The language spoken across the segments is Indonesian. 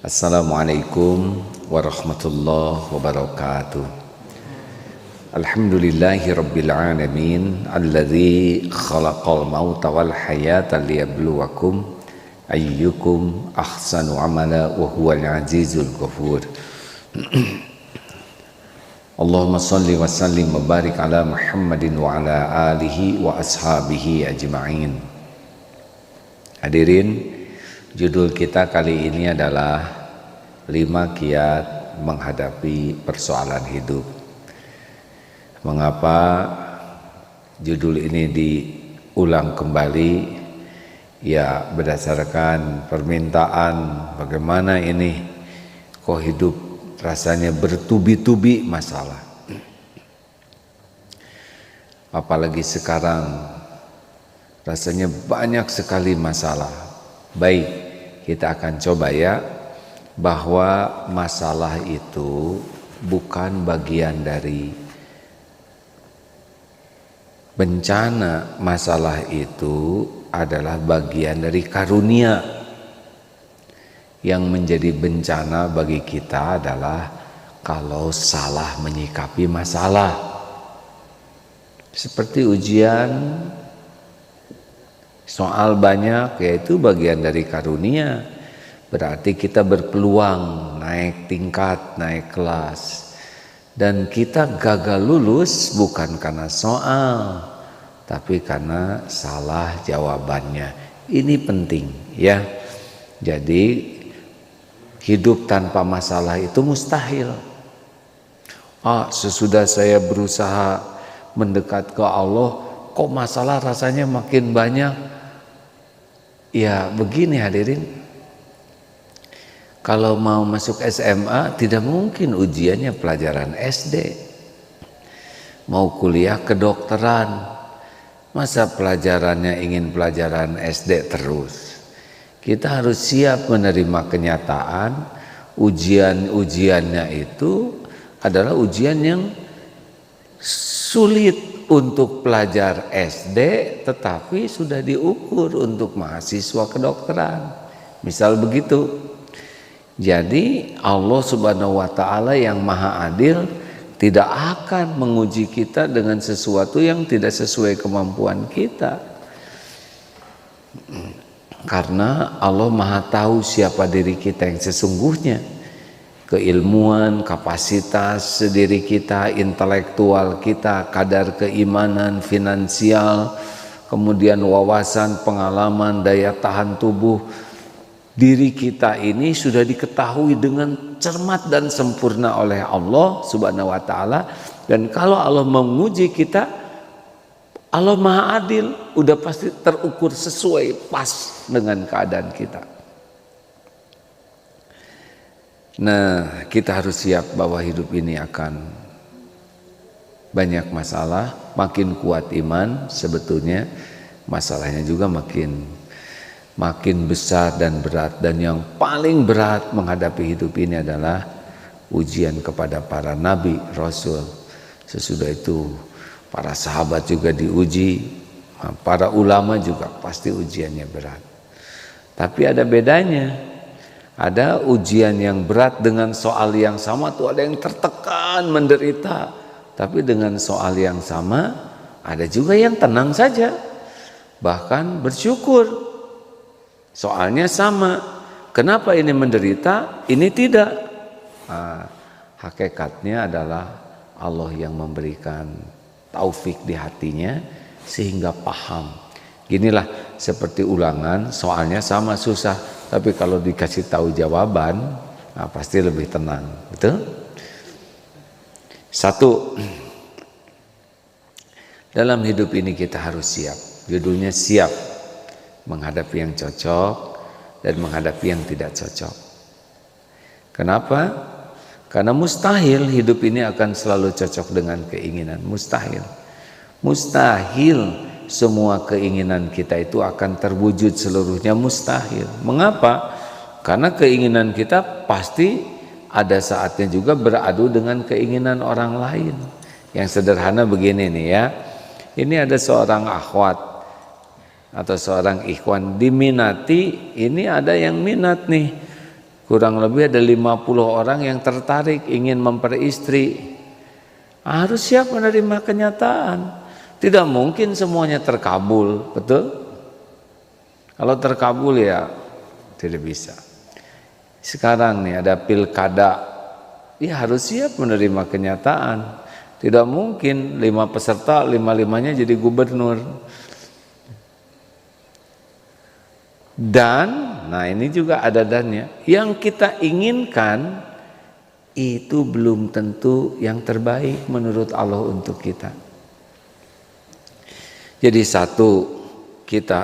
Assalamualaikum warahmatullahi wabarakatuh. Alhamdulillahi rabbil alamin alladzi khalaqal mauta wal hayata liyabluwakum ayyukum ahsanu amala wa huwal azizul ghafur. Allahumma salli wa sallim wa barik ala Muhammadin wa ala alihi wa ashabihi ajma'in. Hadirin, judul kita kali ini adalah 5 kiat menghadapi persoalan hidup. Mengapa judul ini diulang kembali? Ya, berdasarkan permintaan bagaimana ini kok hidup rasanya bertubi-tubi masalah. Apalagi sekarang rasanya banyak sekali masalah. Baik, kita akan coba ya, bahwa masalah itu bukan bagian dari bencana. Masalah itu adalah bagian dari karunia. Yang menjadi bencana bagi kita adalah kalau salah menyikapi masalah. Seperti ujian, soal banyak, yaitu bagian dari karunia. Berarti kita berpeluang naik tingkat, naik kelas. Dan kita gagal lulus bukan karena soal, tapi karena salah jawabannya. Ini penting ya. Jadi hidup tanpa masalah itu mustahil. Sesudah saya berusaha mendekat ke Allah, kok masalah rasanya makin banyak. Ya begini hadirin, kalau mau masuk SMA tidak mungkin ujiannya pelajaran SD. Mau kuliah kedokteran, masa pelajarannya ingin pelajaran SD terus. Kita harus siap menerima kenyataan ujian-ujiannya itu adalah ujian yang sulit untuk pelajar SD, tetapi sudah diukur untuk mahasiswa kedokteran. Misal begitu. Jadi Allah Subhanahu wa Ta'ala yang Maha Adil tidak akan menguji kita dengan sesuatu yang tidak sesuai kemampuan kita. Karena Allah Maha tahu siapa diri kita yang sesungguhnya. Keilmuan, kapasitas diri kita, intelektual kita, kadar keimanan, finansial, kemudian wawasan, pengalaman, daya tahan tubuh. Diri kita ini sudah diketahui dengan cermat dan sempurna oleh Allah Subhanahu wa Ta'ala. Dan kalau Allah menguji kita, Allah Maha Adil, udah pasti terukur sesuai pas dengan keadaan kita. Nah, kita harus siap bahwa hidup ini akan banyak masalah. Makin kuat iman, sebetulnya masalahnya juga makin besar dan berat. Dan yang paling berat menghadapi hidup ini adalah ujian kepada para nabi, rasul. Sesudah itu para sahabat juga diuji, para ulama juga pasti ujiannya berat. Tapi ada bedanya. Ada ujian yang berat dengan soal yang sama tuh ada yang tertekan, menderita. Tapi dengan soal yang sama ada juga yang tenang saja, bahkan bersyukur. Soalnya sama. Kenapa ini menderita, ini tidak? Hakikatnya adalah Allah yang memberikan taufik di hatinya sehingga paham. Ginilah seperti ulangan, soalnya sama susah, tapi kalau dikasih tahu jawaban, pasti lebih tenang, betul? 1. Dalam hidup ini kita harus siap. Judulnya siap menghadapi yang cocok dan menghadapi yang tidak cocok. Kenapa? Karena mustahil hidup ini akan selalu cocok dengan keinginan. Mustahil. Mustahil semua keinginan kita itu akan terwujud seluruhnya, mustahil. Mengapa? Karena keinginan kita pasti ada saatnya juga beradu dengan keinginan orang lain. Yang sederhana begini nih ya. Ini ada seorang akhwat atau seorang ikhwan diminati, ini ada yang minat nih. kurang lebih ada 50 orang yang tertarik ingin memperistri. Harus siap menerima kenyataan. Tidak mungkin semuanya terkabul, betul? Kalau terkabul ya tidak bisa. Sekarang nih ada pilkada, ya harus siap menerima kenyataan. Tidak mungkin 5 peserta 5-5-nya jadi gubernur. Dan, nah ini juga ada dannya. Yang kita inginkan itu belum tentu yang terbaik menurut Allah untuk kita. Jadi satu, kita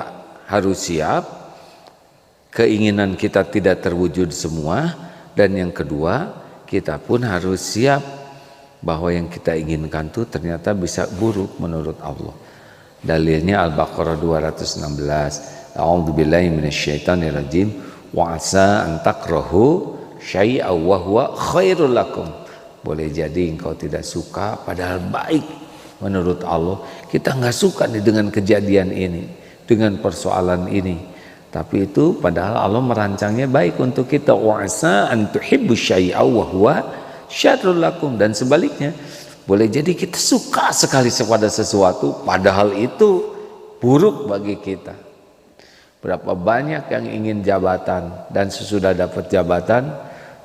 harus siap keinginan kita tidak terwujud semua, dan yang kedua, kita pun harus siap bahwa yang kita inginkan itu ternyata bisa buruk menurut Allah. Dalilnya Al-Baqarah 216. A'udzubillahi minasyaitonirrajim. Wa asa an takrahu syai'aw wa huwa khairul lakum. Boleh jadi engkau tidak suka padahal baik menurut Allah. Kita enggak suka nih dengan kejadian ini, dengan persoalan ini. Tapi itu padahal Allah merancangnya baik untuk kita. Wa asa an tuhibbu syai'aw wa huwa syarrul lakum. Dan sebaliknya, boleh jadi kita suka sekali kepada sesuatu padahal itu buruk bagi kita. Berapa banyak yang ingin jabatan dan sesudah dapat jabatan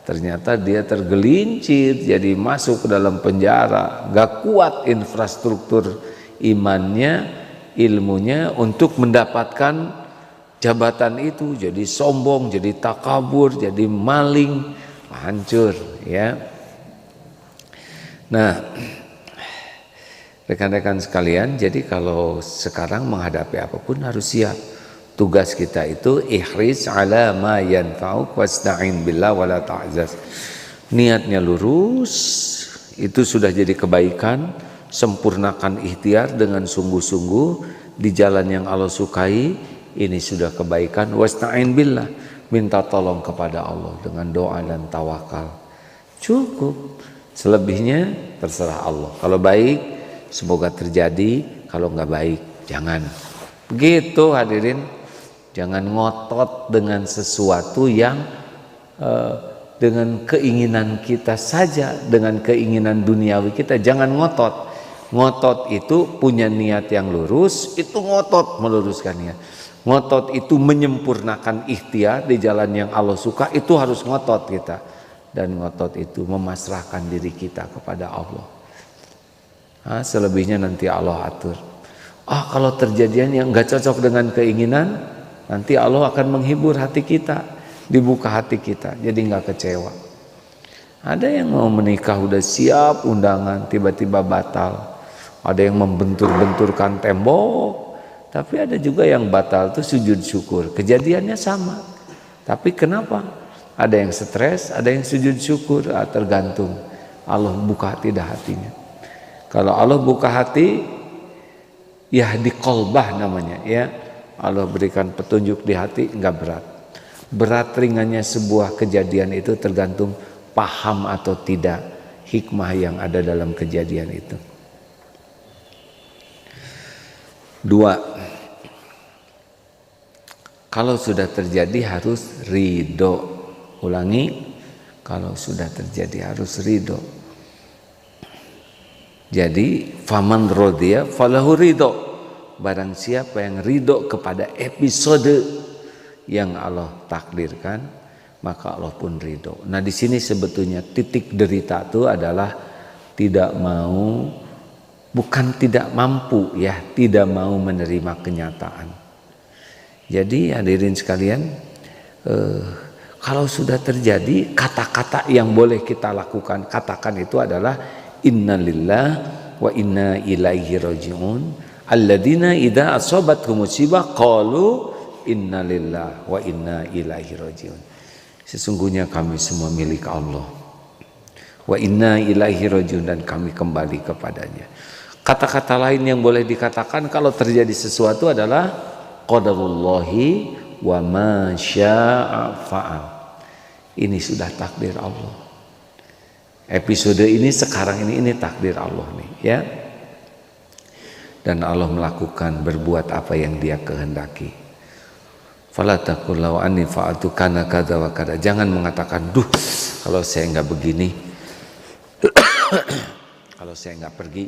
ternyata dia tergelincir jadi masuk ke dalam penjara, gak kuat infrastruktur imannya, ilmunya untuk mendapatkan jabatan itu, jadi sombong, jadi takabur, jadi maling, hancur ya. Nah, rekan-rekan sekalian, jadi kalau sekarang menghadapi apapun harus siap. Tugas kita itu ihris ala ma yanfa'uk wasta'in billah wala ta'zaz. Niatnya lurus, itu sudah jadi kebaikan. Sempurnakan ikhtiar dengan sungguh-sungguh di jalan yang Allah sukai. Ini sudah kebaikan. Wasta'in billah, minta tolong kepada Allah dengan doa dan tawakal. Cukup. Selebihnya terserah Allah. Kalau baik semoga terjadi, kalau nggak baik jangan. Begitu hadirin. Jangan ngotot dengan sesuatu yang dengan keinginan kita saja, dengan keinginan duniawi kita. Jangan ngotot. Ngotot itu punya niat yang lurus, itu ngotot meluruskan niat. Ngotot itu menyempurnakan ikhtiar di jalan yang Allah suka, itu harus ngotot kita. Dan ngotot itu memasrahkan diri kita kepada Allah. Selebihnya nanti Allah atur. Kalau terjadian yang gak cocok dengan keinginan, nanti Allah akan menghibur hati kita, dibuka hati kita, jadi nggak kecewa. Ada yang mau menikah udah siap undangan, tiba-tiba batal. Ada yang membentur-benturkan tembok, tapi ada juga yang batal tuh sujud syukur. Kejadiannya sama, tapi kenapa? Ada yang stres, ada yang sujud syukur, tergantung Allah buka hati dah hatinya. Kalau Allah buka hati, yahdi qalbah namanya ya. Allah berikan petunjuk di hati, enggak berat. Berat ringannya sebuah kejadian itu tergantung paham atau tidak hikmah yang ada dalam kejadian itu. 2. Kalau sudah terjadi harus ridho. Ulangi, kalau sudah terjadi harus ridho. Jadi faman rodiya falahu ridho. Barang siapa yang ridho kepada episode yang Allah takdirkan, maka Allah pun ridho. Nah di sini sebetulnya titik derita itu adalah tidak mau, bukan tidak mampu ya, tidak mau menerima kenyataan. Jadi hadirin sekalian, kalau sudah terjadi, kata-kata yang boleh kita lakukan, katakan itu adalah innalillah wa inna ilaihi raji'un. Alladzina idza asabathum musibah qalu innalillah wa inna ilaihi raji'un. Sesungguhnya kami semua milik Allah. Wa inna ilaihi raji'un, dan kami kembali kepadanya. Kata-kata lain yang boleh dikatakan kalau terjadi sesuatu adalah qadarullahi wa ma syaa fa'al. Ini sudah takdir Allah. Episode ini sekarang ini takdir Allah nih ya. Dan Allah melakukan berbuat apa yang Dia kehendaki. Fala taqul law anni fa'altu kana kadza wa kadza. Jangan mengatakan, duh kalau saya nggak begini, kalau saya nggak pergi,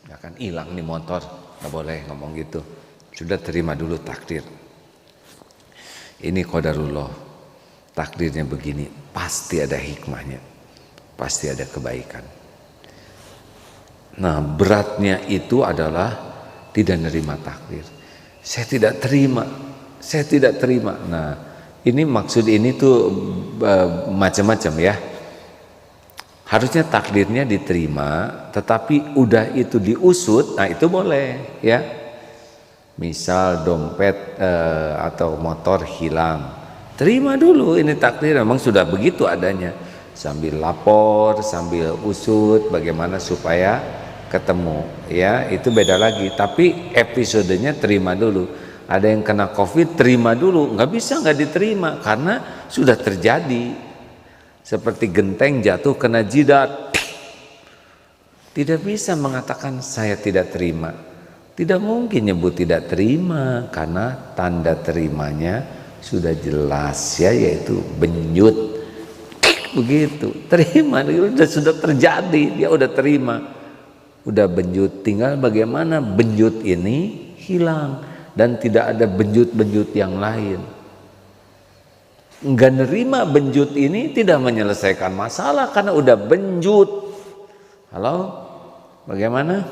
nggak akan hilang nih motor. Nggak boleh ngomong gitu. Sudah terima dulu takdir. Ini qadarullah. Takdirnya begini, pasti ada hikmahnya. Pasti ada kebaikan. Nah, beratnya itu adalah tidak menerima takdir. Saya tidak terima. Saya tidak terima. Nah, ini maksud ini tuh macam-macam ya. Harusnya takdirnya diterima, tetapi udah itu diusut, nah itu boleh ya. Misal dompet atau motor hilang, terima dulu ini takdir, memang sudah begitu adanya. Sambil lapor, sambil usut, bagaimana supaya ketemu, ya itu beda lagi. Tapi episodenya terima dulu. Ada yang kena COVID, terima dulu. Nggak bisa nggak diterima karena sudah terjadi. Seperti genteng jatuh kena jidat. Tidak bisa mengatakan saya tidak terima. Tidak mungkin nyebut tidak terima karena tanda terimanya sudah jelas ya, yaitu benjut. Begitu, terima, sudah terjadi, dia udah terima. Udah benjut, tinggal bagaimana benjut ini hilang. Dan tidak ada benjut-benjut yang lain. Nggak nerima benjut ini tidak menyelesaikan masalah karena udah benjut. Halo, bagaimana?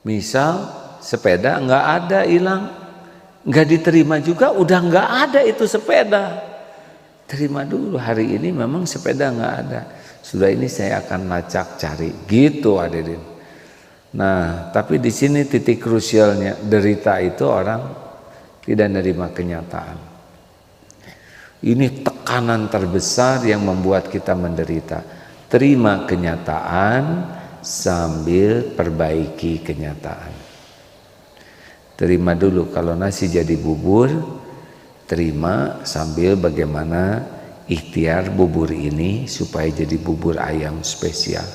Misal sepeda nggak ada, hilang, nggak diterima juga, udah nggak ada itu sepeda. Terima dulu, hari ini memang sepeda nggak ada. Sudah ini saya akan lacak cari, gitu hadirin. Nah, tapi di sini titik krusialnya, derita itu orang tidak menerima kenyataan. Ini tekanan terbesar yang membuat kita menderita. Terima kenyataan sambil perbaiki kenyataan. Terima dulu kalau nasi jadi bubur, terima sambil bagaimana ikhtiar bubur ini supaya jadi bubur ayam spesial.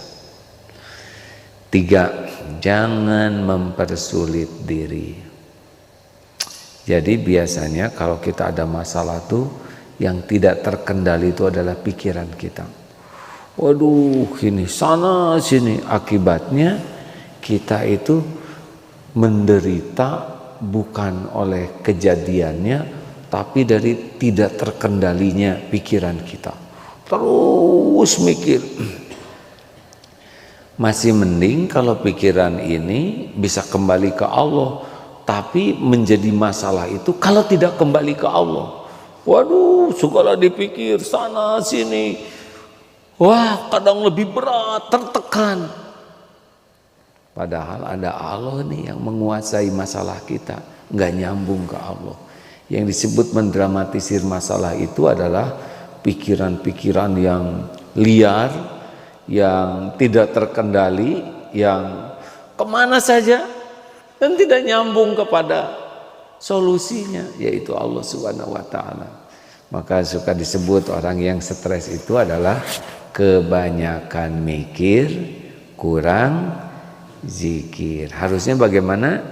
3, jangan mempersulit diri. Jadi biasanya kalau kita ada masalah tuh yang tidak terkendali itu adalah pikiran kita. Waduh, ini sana sini, akibatnya kita itu menderita bukan oleh kejadiannya, tapi dari tidak terkendalinya pikiran kita. Terus mikir. Masih mending kalau pikiran ini bisa kembali ke Allah. Tapi menjadi masalah itu kalau tidak kembali ke Allah. Waduh, segala dipikir sana sini. Wah, kadang lebih berat, tertekan. Padahal ada Allah nih yang menguasai masalah kita. Nggak nyambung ke Allah. Yang disebut mendramatisir masalah itu adalah pikiran-pikiran yang liar, yang tidak terkendali, yang kemana saja dan tidak nyambung kepada solusinya, yaitu Allah Subhanahu wa Ta'ala. Maka suka disebut orang yang stres itu adalah kebanyakan mikir, kurang zikir. Harusnya bagaimana?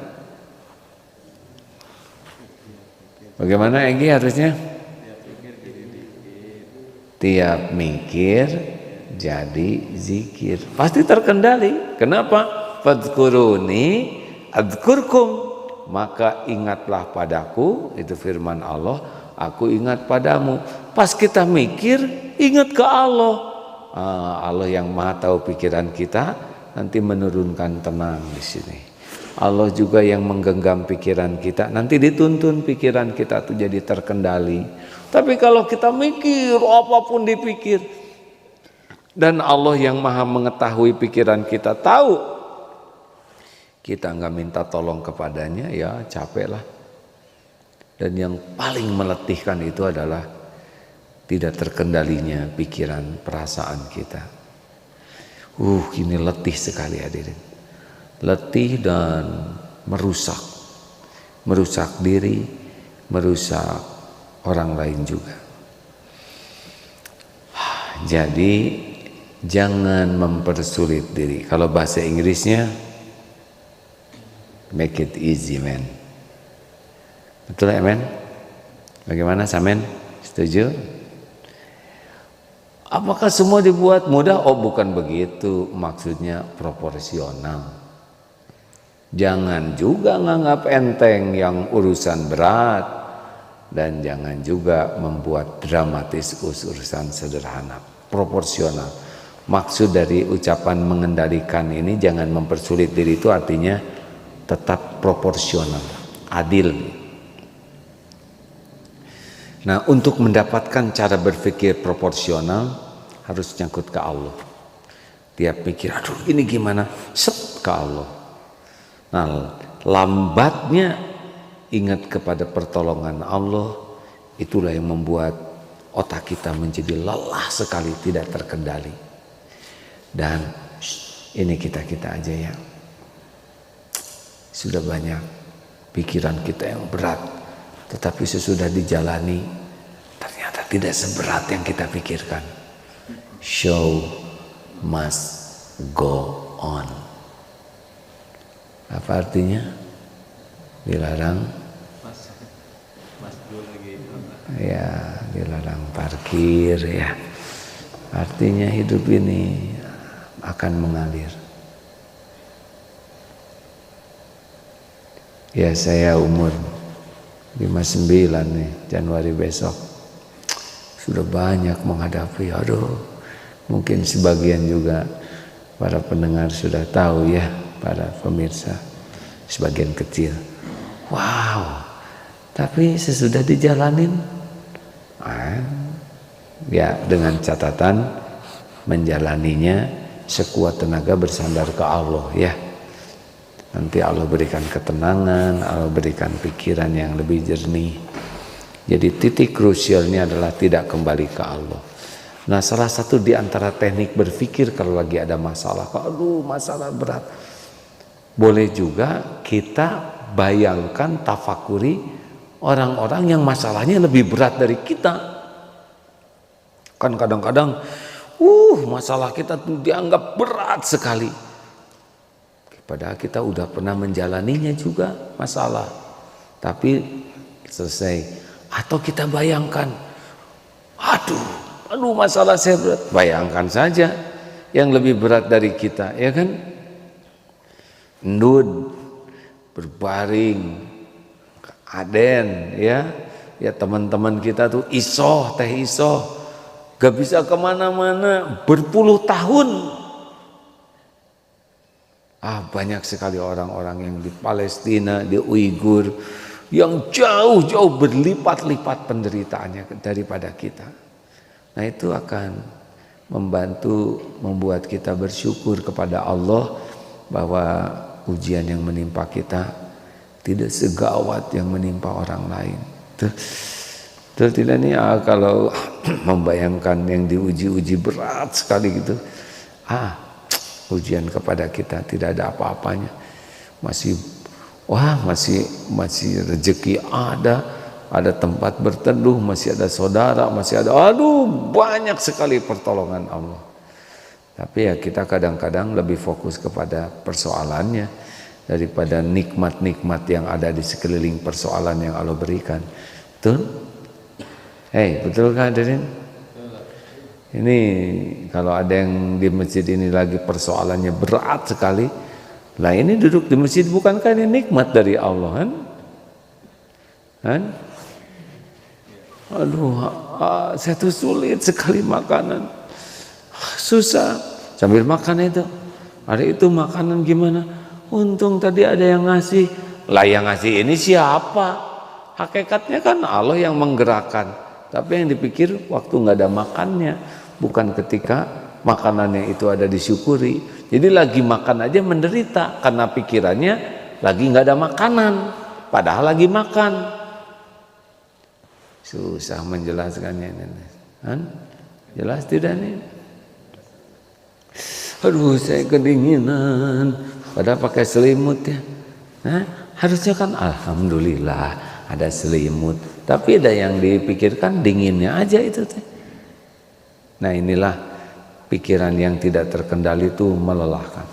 Bagaimana Egi harusnya? Tiap mikir jadi zikir, pasti terkendali. Kenapa? Fadhkuruni adzkurkum, maka ingatlah padaku, itu firman Allah, aku ingat padamu. Pas kita mikir, ingat ke Allah. Allah yang maha tahu pikiran kita nanti menurunkan tenang di sini. Allah juga yang menggenggam pikiran kita, nanti dituntun pikiran kita tuh jadi terkendali. Tapi kalau kita mikir apapun dipikir, dan Allah yang maha mengetahui pikiran kita tahu, kita nggak minta tolong kepadanya, ya capek lah. Dan yang paling meletihkan itu adalah tidak terkendalinya pikiran, perasaan kita. Ini letih sekali hadirin. Letih dan merusak diri, merusak orang lain juga. Jadi jangan mempersulit diri. Kalau bahasa Inggrisnya make it easy man. Betul ya men? Bagaimana Samen? Setuju? Apakah semua dibuat mudah? Oh bukan begitu, maksudnya proporsional. Jangan juga nganggap enteng yang urusan berat, dan jangan juga membuat dramatis urusan sederhana. Proporsional. Maksud dari ucapan mengendalikan ini, jangan mempersulit diri, itu artinya tetap proporsional, adil. Nah, untuk mendapatkan cara berpikir proporsional harus nyangkut ke Allah. Tiap pikir, aduh ini gimana? Set ke Allah. Nah, lambatnya ingat kepada pertolongan Allah, itulah yang membuat otak kita menjadi lelah sekali, tidak terkendali. Dan ini kita-kita aja ya, sudah banyak pikiran kita yang berat, tetapi sesudah dijalani ternyata tidak seberat yang kita pikirkan. Show must go on. Apa artinya? Dilarang ya, dilarang parkir ya. Artinya hidup ini akan mengalir. Ya, saya umur 59 nih, Januari besok. Sudah banyak menghadapi, aduh, mungkin sebagian juga para pendengar sudah tahu ya, para pemirsa, sebagian kecil. Wow, tapi sesudah dijalanin, ya dengan catatan menjalaninya sekuat tenaga bersandar ke Allah ya. Nanti Allah berikan ketenangan, Allah berikan pikiran yang lebih jernih. Jadi titik krusialnya adalah tidak kembali ke Allah. Nah, salah satu di antara teknik berpikir kalau lagi ada masalah, aduh masalah berat, boleh juga kita bayangkan, tafakuri orang-orang yang masalahnya lebih berat dari kita. Kan kadang-kadang masalah kita tuh dianggap berat sekali, padahal kita udah pernah menjalaninya juga masalah, tapi selesai. Atau kita bayangkan, aduh masalah saya berat, bayangkan saja yang lebih berat dari kita, ya kan? Ndud, berbaring, aden, ya teman-teman kita tuh teh isoh, gak bisa kemana-mana berpuluh tahun. Banyak sekali orang-orang yang di Palestina, di Uighur, yang jauh-jauh berlipat-lipat penderitaannya daripada kita. Nah, itu akan membantu membuat kita bersyukur kepada Allah bahwa ujian yang menimpa kita tidak segawat yang menimpa orang lain. Betul tidak nih? Kalau membayangkan yang diuji-uji berat sekali gitu, ujian kepada kita tidak ada apa-apanya, masih rezeki ada tempat berteduh, masih ada saudara, masih ada, banyak sekali pertolongan Allah. Tapi ya kita kadang-kadang lebih fokus kepada persoalannya daripada nikmat-nikmat yang ada di sekeliling persoalan yang Allah berikan. Betul? Betul kan hadirin? Ini kalau ada yang di masjid ini lagi persoalannya berat sekali, lah ini duduk di masjid, bukankah ini nikmat dari Allah kan? Saya tuh sulit sekali makanan, susah sambil makan itu. Hari itu makanan gimana? Untung tadi ada yang ngasih. Lah yang ngasih ini siapa? Hakikatnya kan Allah yang menggerakkan. Tapi yang dipikir waktu nggak ada makannya, bukan ketika makanannya itu ada disyukuri. Jadi lagi makan aja menderita karena pikirannya lagi nggak ada makanan, padahal lagi makan. Susah menjelaskannya ini. Jelas tidak nih? Saya kedinginan, padahal pakai selimut ya. Harusnya kan alhamdulillah ada selimut, tapi ada yang dipikirkan dinginnya aja itu teh. Nah, inilah pikiran yang tidak terkendali itu melelahkan.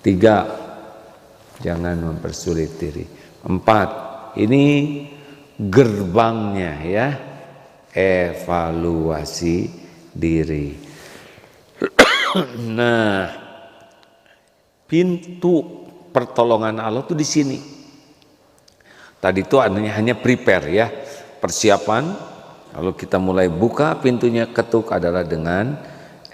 3, jangan mempersulit diri. 4, ini gerbangnya ya, evaluasi diri. Nah, pintu pertolongan Allah tuh di sini. Tadi itu hanya prepare ya, persiapan. Lalu kita mulai buka pintunya, ketuk adalah dengan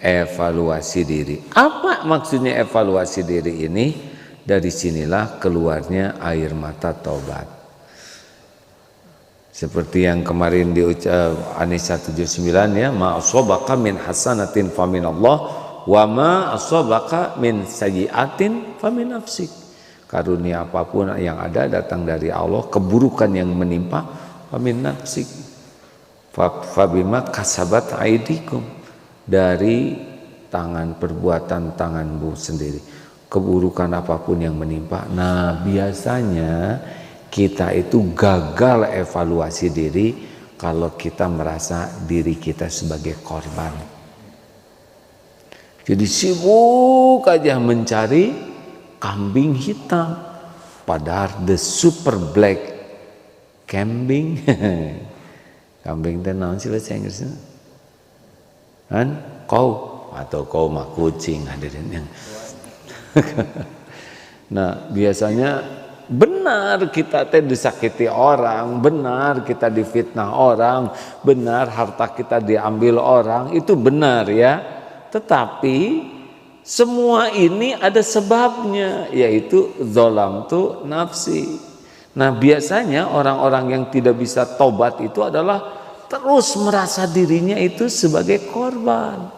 evaluasi diri. Apa maksudnya evaluasi diri ini? Dari sinilah keluarnya air mata taubat. Seperti yang kemarin diucap An-Nisa 79 ya, ma asabaka min hasanatin faminallah wa ma asabaka min sayyi'atin famin nafsik. Karunia apapun yang ada datang dari Allah, keburukan yang menimpa famin nafsik. Fabima kasabat aidikum, dari tangan perbuatan tanganmu sendiri. Keburukan apapun yang menimpa. Nah, biasanya kita itu gagal evaluasi diri kalau kita merasa diri kita sebagai korban. Jadi sibuk aja mencari kambing hitam, padahal the super black kambing. Kambing itu naon sih bahasa Inggrisnya? Kan kau atau kau mah kucing hadirin yang. Nah, biasanya benar kita disakiti orang, benar kita difitnah orang, benar harta kita diambil orang, itu benar ya. Tetapi semua ini ada sebabnya, yaitu zolam tu nafsi. Nah, biasanya orang-orang yang tidak bisa tobat itu adalah terus merasa dirinya itu sebagai korban.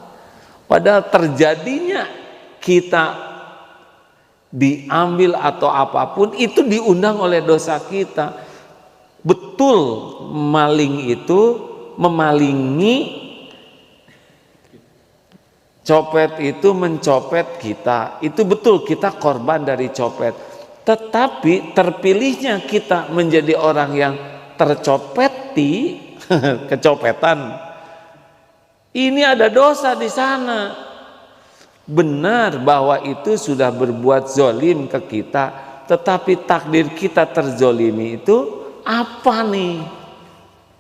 Padahal terjadinya kita diambil atau apapun itu diundang oleh dosa kita. Betul, maling itu memalingi, copet itu mencopet kita. Itu betul, kita korban dari copet. Tetapi terpilihnya kita menjadi orang yang tercopeti, kecopetan. Ini ada dosa di sana. Benar bahwa itu sudah berbuat zolim ke kita, tetapi takdir kita terzolimi itu apa nih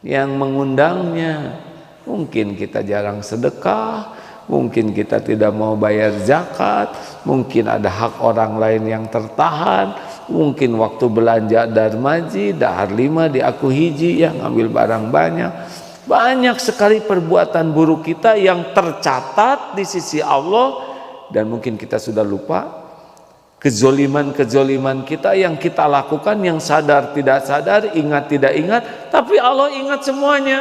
yang mengundangnya? Mungkin kita jarang sedekah, mungkin kita tidak mau bayar zakat, mungkin ada hak orang lain yang tertahan, mungkin waktu belanja darmaji, dahar 5 di aku hiji yang ngambil barang banyak. Banyak sekali perbuatan buruk kita yang tercatat di sisi Allah. Dan mungkin kita sudah lupa kezoliman-kezoliman kita yang kita lakukan, yang sadar tidak sadar, ingat tidak ingat, tapi Allah ingat semuanya.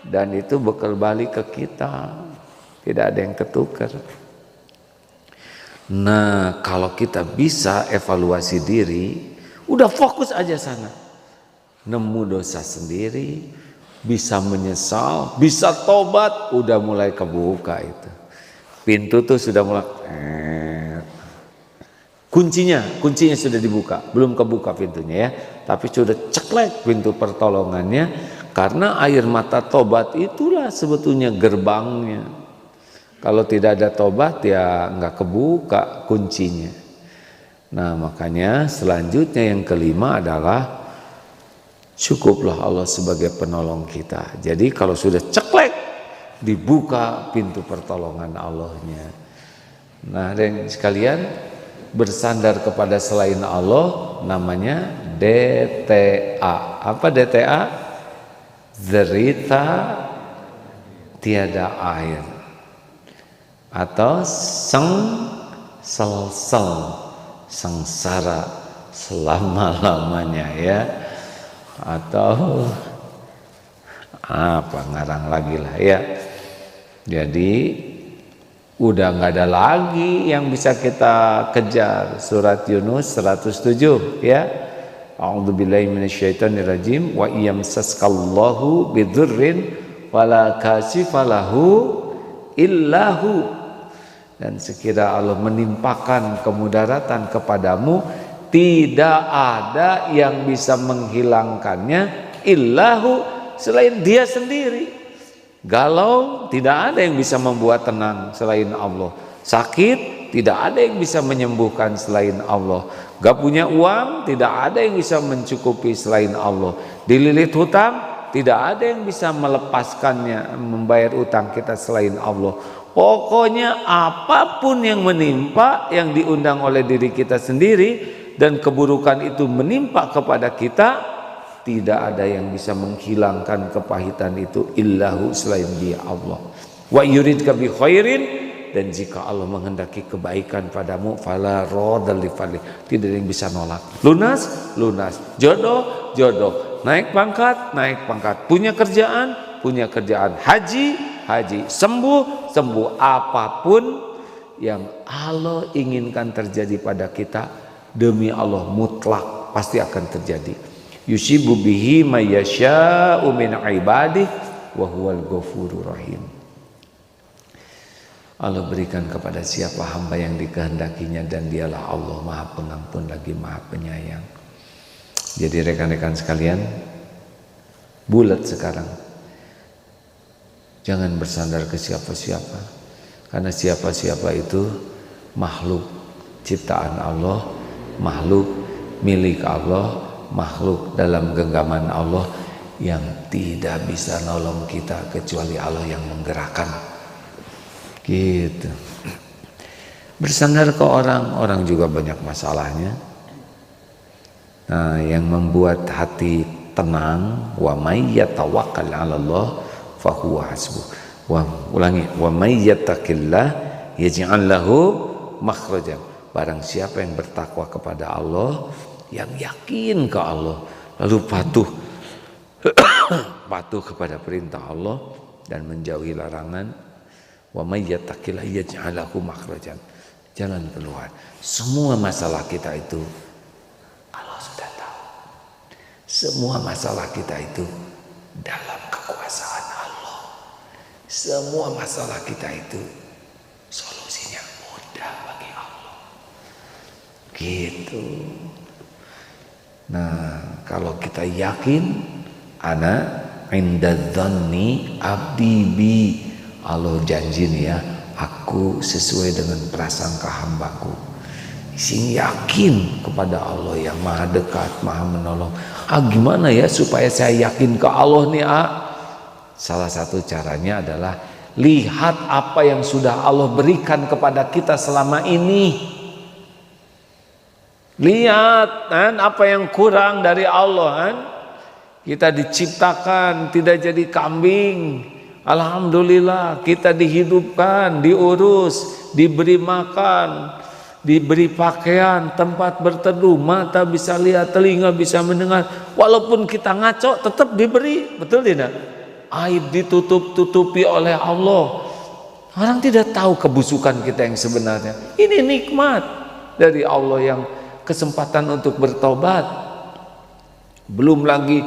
Dan itu bekal balik ke kita, tidak ada yang ketukar. Nah, kalau kita bisa evaluasi diri, udah fokus aja sana, nemu dosa sendiri, bisa menyesal, bisa tobat, udah mulai kebuka itu. Pintu tuh sudah mulai kuncinya sudah dibuka, belum kebuka pintunya ya, tapi sudah ceklek pintu pertolongannya, karena air mata tobat itulah sebetulnya gerbangnya. Kalau tidak ada tobat ya nggak kebuka kuncinya. Nah, makanya selanjutnya yang kelima adalah cukuplah Allah sebagai penolong kita. Jadi kalau sudah ceklek, dibuka pintu pertolongan Allahnya. Nah, dan sekalian, bersandar kepada selain Allah namanya DTA. Apa DTA? Derita tiada air, atau sengsara selama-lamanya ya, atau apa ngarang lagi lah ya. Jadi udah nggak ada lagi yang bisa kita kejar. Surat Yunus 107 ya. A'udzubillahi minasyaitonirrajim, wa iyamsaskallahu bidzurrin fala kashifalahu illahu. Dan sekira Allah menimpakan kemudaratan kepadamu, tidak ada yang bisa menghilangkannya illahu, selain Dia sendiri. Galau, tidak ada yang bisa membuat tenang selain Allah. Sakit, tidak ada yang bisa menyembuhkan selain Allah. Gak punya uang, tidak ada yang bisa mencukupi selain Allah. Dililit hutang, tidak ada yang bisa melepaskannya, membayar utang kita selain Allah. Pokoknya apapun yang menimpa, yang diundang oleh diri kita sendiri, dan keburukan itu menimpa kepada kita, tidak ada yang bisa menghilangkan kepahitan itu illahu, selain Dia Allah. Wa yuridka bi khairin, dan jika Allah menghendaki kebaikan padamu, fala radha li fadli, tidak ada yang bisa nolak. Lunas, lunas. Jodoh, jodoh. Naik pangkat, naik pangkat. Punya kerjaan, punya kerjaan. Haji, haji. Sembuh, sembuh. Apapun yang Allah inginkan terjadi pada kita, demi Allah mutlak pasti akan terjadi. Yusibu bihi may yasha'u min ibadihi wa huwal ghafurur rahim. Allah berikan kepada siapa hamba yang dikehendakinya, dan Dialah Allah Maha Pengampun lagi Maha Penyayang. Jadi rekan-rekan sekalian, bulat sekarang. Jangan bersandar ke siapa-siapa, karena siapa-siapa itu makhluk ciptaan Allah, makhluk milik Allah, makhluk dalam genggaman Allah, yang tidak bisa nolong kita kecuali Allah yang menggerakkan. Gitu. Bersandar ke orang, orang juga banyak masalahnya. Nah, yang membuat hati tenang, wa may yatawakkal 'ala Allah fa huwa hasbuh. Wa may yattaqillah yaj'al lahu makhrajan. Barang siapa yang bertakwa kepada Allah, yang yakin ke Allah, lalu patuh kepada perintah Allah dan menjauhi larangan, wa may yattaqillah yaj'al lahu makhrajan, jalan keluar. Semua masalah kita itu Allah sudah tahu. Semua masalah kita itu dalam kekuasaan Allah. Semua masalah kita itu solusinya mudah bagi Allah. Gitu. Nah, kalau kita yakin, ana inda dzanni abdi bi, Allah janji nih ya, aku sesuai dengan prasangka hambaku. Sing yakin kepada Allah yang maha dekat, maha menolong. Gimana ya supaya saya yakin ke Allah nih? Salah satu caranya adalah lihat apa yang sudah Allah berikan kepada kita selama ini. Lihat kan apa yang kurang dari Allah kan. Kita diciptakan tidak jadi kambing. Alhamdulillah kita dihidupkan, diurus, diberi makan, diberi pakaian, tempat berteduh, mata bisa lihat, telinga bisa mendengar. Walaupun kita ngaco tetap diberi, betul tidak? Aib ditutup-tutupi oleh Allah. Orang tidak tahu kebusukan kita yang sebenarnya. Ini nikmat dari Allah, yang kesempatan untuk bertobat. Belum lagi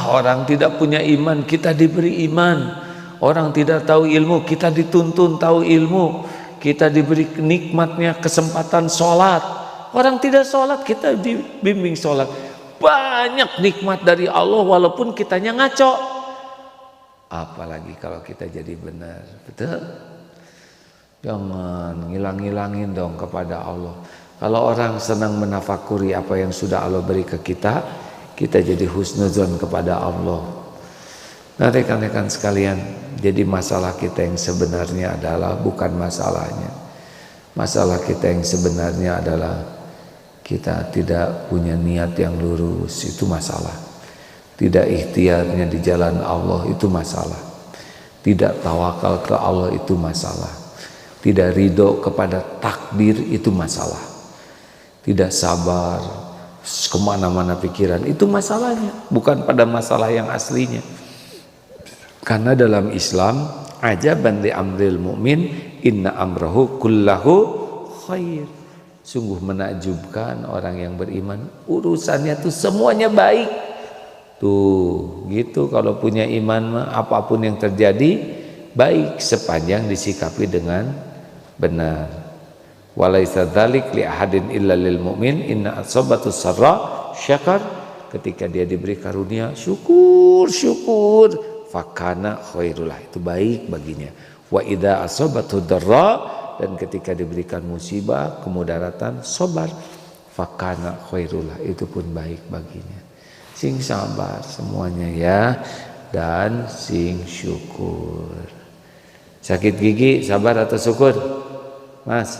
orang tidak punya iman, kita diberi iman. Orang tidak tahu ilmu, kita dituntun tahu ilmu. Kita diberi nikmatnya kesempatan sholat. Orang tidak sholat, kita dibimbing sholat. Banyak nikmat dari Allah walaupun kitanya ngaco. Apalagi kalau kita jadi benar. Betul? Jangan ngilang-ngilangin dong kepada Allah. Kalau orang senang menafakuri apa yang sudah Allah beri ke kita, kita jadi husnuzon kepada Allah. Nah rekan-rekan sekalian, jadi masalah kita yang sebenarnya adalah bukan masalahnya. Masalah kita yang sebenarnya adalah kita tidak punya niat yang lurus, itu masalah. Tidak ikhtiarnya di jalan Allah, itu masalah. Tidak tawakal ke Allah, itu masalah. Tidak ridho kepada takdir, itu masalah. Tidak sabar, kemana-mana pikiran, itu masalahnya, bukan pada masalah yang aslinya. Karena dalam Islam, ajaban li amril mu'min, inna amrahu kullahu khair. Sungguh menakjubkan orang yang beriman, urusannya tuh semuanya baik. Tuh gitu, kalau punya iman mah apapun yang terjadi baik sepanjang disikapi dengan benar. Walaisa dzalik li ahadin illa lil mu'min, inna asabatu sarra syakar. Ketika dia diberi karunia, syukur, fakana khairullah, itu baik baginya. Wa idza asabatu darra dan ketika diberikan musibah, kemudaratan, sabar. Fakana khairullah, itu pun baik baginya. Sing sabar semuanya ya, dan sing syukur. Sakit gigi sabar atau syukur? Mas.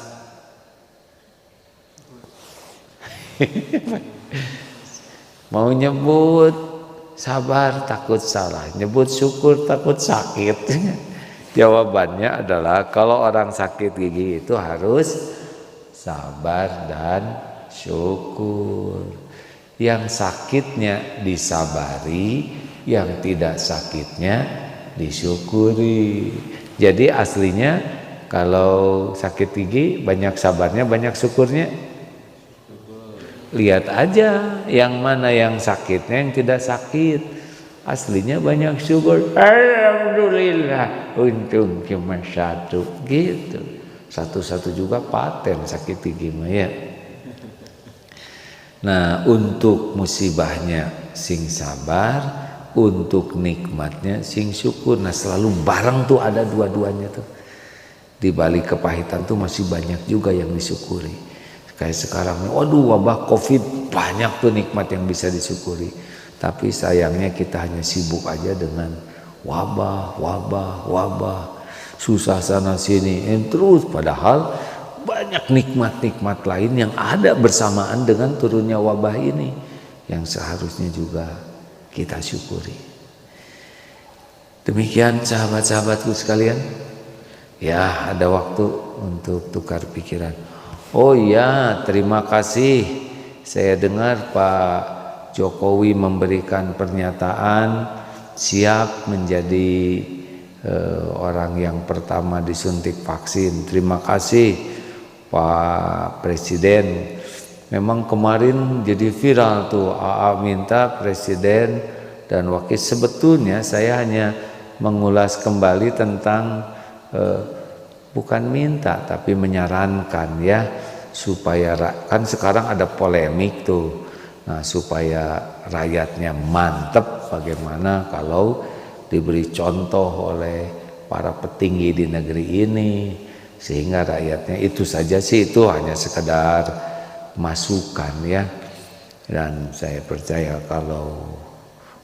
Mau nyebut sabar takut salah, nyebut syukur takut sakit. Jawabannya adalah kalau orang sakit gigi itu harus sabar dan syukur. Yang sakitnya disabari, yang tidak sakitnya disyukuri. Jadi aslinya kalau sakit gigi banyak sabarnya, banyak syukurnya. Lihat aja yang mana yang sakitnya, yang tidak sakit. Aslinya banyak syukur. Alhamdulillah, untung cuma satu gitu. Satu-satu juga paten sakit gigi mah ya. Nah, untuk musibahnya sing sabar, untuk nikmatnya sing syukur. Nah, selalu bareng tuh ada dua-duanya tuh. Di balik kepahitan tuh masih banyak juga yang disyukuri. Kayak sekarang, waduh wabah Covid, banyak tuh nikmat yang bisa disyukuri. Tapi sayangnya kita hanya sibuk aja dengan wabah, susah sana sini, terus padahal banyak nikmat-nikmat lain yang ada bersamaan dengan turunnya wabah ini yang seharusnya juga kita syukuri. Demikian sahabat-sahabatku sekalian. Ya, ada waktu untuk tukar pikiran. Oh iya, terima kasih. Saya dengar Pak Jokowi memberikan pernyataan siap menjadi orang yang pertama disuntik vaksin. Terima kasih Pak Presiden. Memang kemarin jadi viral tuh, AA minta Presiden dan Wakil. Sebetulnya saya hanya mengulas kembali tentang bukan minta tapi menyarankan ya, supaya kan sekarang ada polemik tuh. Nah, supaya rakyatnya mantep, bagaimana kalau diberi contoh oleh para petinggi di negeri ini, sehingga rakyatnya itu saja sih, itu hanya sekedar masukan ya. Dan saya percaya kalau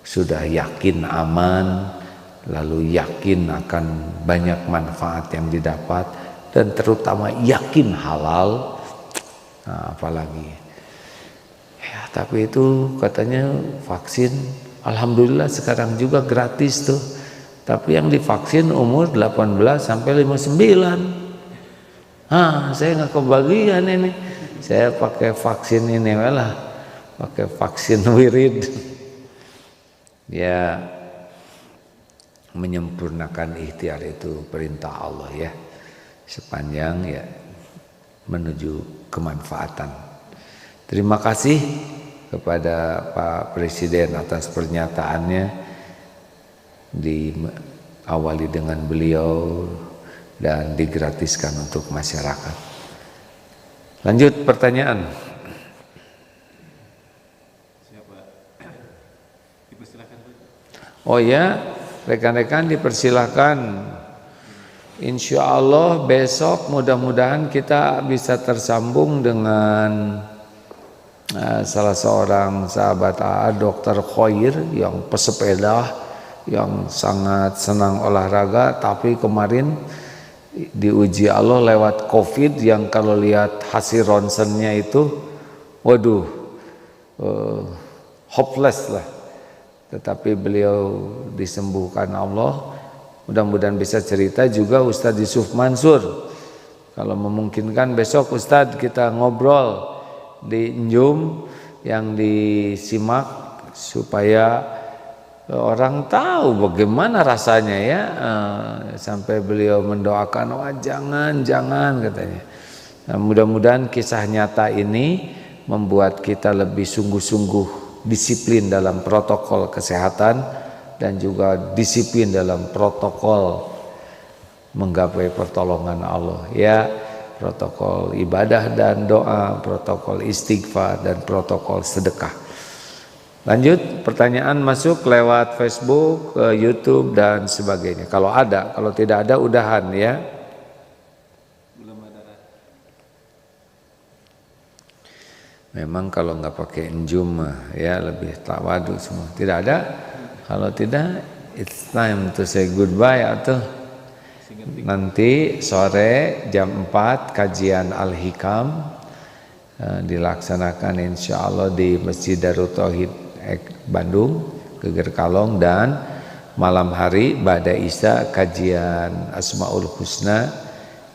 sudah yakin aman, lalu yakin akan banyak manfaat yang didapat, dan terutama yakin halal, nah, apalagi ya. Tapi itu katanya vaksin, alhamdulillah sekarang juga gratis tuh. Tapi yang divaksin umur 18 sampai 59. Saya nggak kebagian ini. Saya pakai vaksin ini lah, pakai vaksin wirid. Ya, menyempurnakan ikhtiar itu perintah Allah ya, sepanjang ya menuju kemanfaatan. Terima kasih kepada Pak Presiden atas pernyataannya, diawali dengan beliau dan digratiskan untuk masyarakat. Lanjut pertanyaan. Oh ya, rekan-rekan dipersilahkan. Insya Allah besok mudah-mudahan kita bisa tersambung dengan salah seorang sahabat AA, Dr. Khoir, yang pesepeda, yang sangat senang olahraga, tapi kemarin diuji Allah lewat Covid, yang kalau lihat hasil ronsennya itu, waduh, hopeless lah. Tetapi beliau disembuhkan Allah. Mudah-mudahan bisa cerita juga Ustadz Yusuf Mansur. Kalau memungkinkan besok Ustadz kita ngobrol di Njum yang disimak, supaya orang tahu bagaimana rasanya ya, sampai beliau mendoakan, wah jangan katanya. Nah, mudah-mudahan kisah nyata ini membuat kita lebih sungguh-sungguh disiplin dalam protokol kesehatan dan juga disiplin dalam protokol menggapai pertolongan Allah ya, protokol ibadah dan doa, protokol istighfar dan protokol sedekah. Lanjut, pertanyaan masuk lewat Facebook, YouTube dan sebagainya. Kalau ada, kalau tidak ada udahan ya. Belum ada. Memang kalau nggak pakai enjum ya lebih tawadu semua. Tidak ada. Kalau tidak, it's time to say goodbye atau nanti sore jam 4 kajian Al-Hikam dilaksanakan insya Allah di Masjid Darut Tauhid Bandung, Geger Kalong, dan malam hari ba'da Isya kajian Asmaul Husna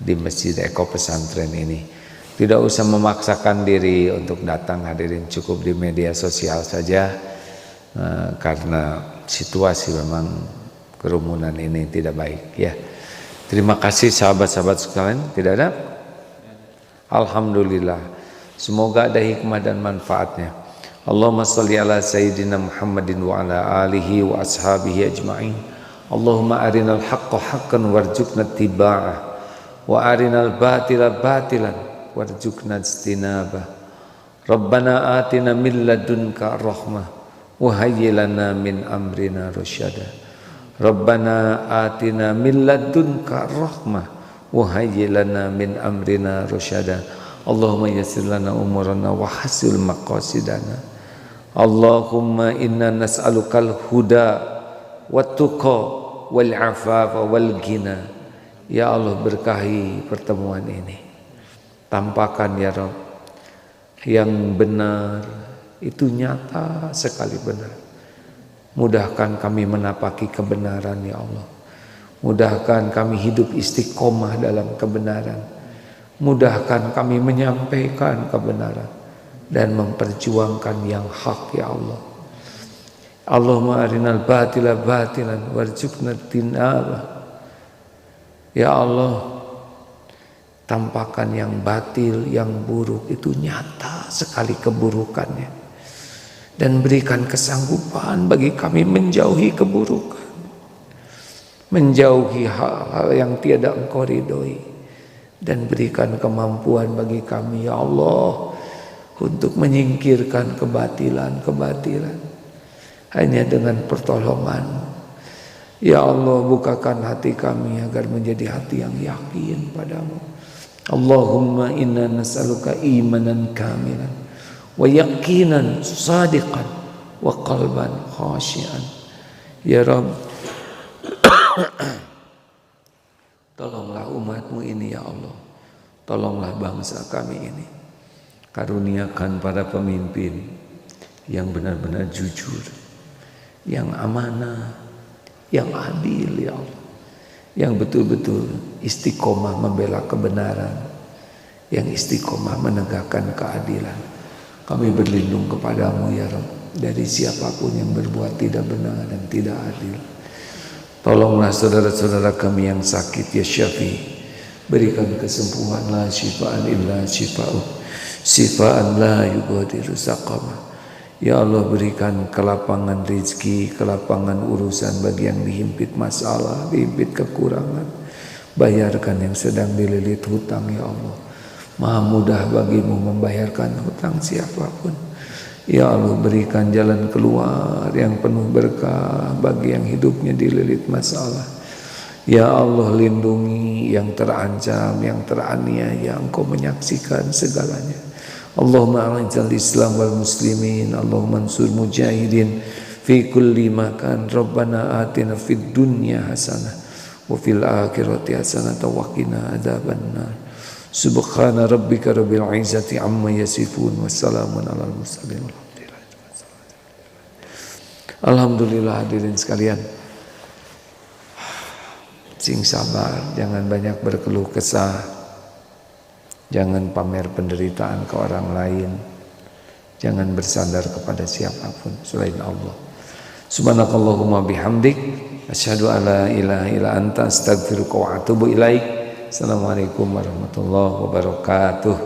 di Masjid Eko Pesantren ini. Tidak usah memaksakan diri untuk datang, hadirin, cukup di media sosial saja karena situasi memang kerumunan ini tidak baik ya. Terima kasih sahabat-sahabat sekalian. Tidak ada? Alhamdulillah. Semoga ada hikmah dan manfaatnya. Allahumma salli ala sayyidina Muhammadin wa ala alihi wa ashabihi ajma'in. Allahumma arinal haqqa haqqan warzuqna ittiba'ah wa arinal batila batilan warzuqna ijtinabah. Rabbana atina min ladunka rahmah wa hayyi lana min amrina rasyada. Rabbana atina min ladunka rahmah wa hayyi lana min amrina rasyada. Allahumma yassir lana umurana wa hasil maqasidana. Allahumma inna nas'alukal huda wat tuqa wal afafa wal ghina. Ya Allah, berkahi pertemuan ini. Tampakkan ya Rabb yang benar itu nyata sekali benar. Mudahkan kami menapaki kebenaran ya Allah. Mudahkan kami hidup istiqomah dalam kebenaran. Mudahkan kami menyampaikan kebenaran dan memperjuangkan yang hak ya Allah. Allahumma arinal batila batilan warzuqna tinaba. Ya Allah, tampakkan yang batil, yang buruk itu nyata sekali keburukannya, dan berikan kesanggupan bagi kami menjauhi keburukan, menjauhi hal-hal yang tiada Engkau ridhoi, dan berikan kemampuan bagi kami ya Allah untuk menyingkirkan kebatilan-kebatilan hanya dengan pertolongan. Ya Allah, bukakan hati kami agar menjadi hati yang yakin padamu. Allahumma inna nas'aluka imanan kamilan wa yaqinan sadiqan wa qalban khashian. Ya Rabb, tolonglah umatmu ini ya Allah. Tolonglah bangsa kami ini. Karuniakan para pemimpin yang benar-benar jujur, yang amanah, yang adil ya Allah, yang betul-betul istiqomah membela kebenaran, yang istiqomah menegakkan keadilan. Kami berlindung kepadamu ya Rabb dari siapapun yang berbuat tidak benar dan tidak adil. Tolonglah saudara-saudara kami yang sakit ya Syafi. Berikan kesembuhan, la syifaan illa syifa'u, syifaan la yughadiru saqama. Ya Allah, berikan kelapangan rezeki, kelapangan urusan bagi yang dihimpit masalah, dihimpit kekurangan. Bayarkan yang sedang dililit hutang ya Allah. Maha mudah bagimu membayarkan hutang siapapun. Ya Allah, berikan jalan keluar yang penuh berkah bagi yang hidupnya dililit masalah. Ya Allah, lindungi yang terancam, yang teraniaya. Engkau menyaksikan segalanya. Allahumma a'inzal Islam wal muslimin. Allahumma ansur mujahidin fi kulli makan. Rabbana atina fid dunya hasanah wa fil akhirati hasanah wa qina adzabannar. Subhana rabbika rabbil izzati amma yasifun wa salamun alal mursalin. Alhamdulillah hadirin sekalian. Sing sabar, jangan banyak berkeluh kesah. Jangan pamer penderitaan ke orang lain. Jangan bersandar kepada siapapun selain Allah. Subhanakallahumma bihamdik, asyhadu an la ilaha illa anta, astaghfiruka wa atubu ilaik. Assalamualaikum warahmatullahi wabarakatuh.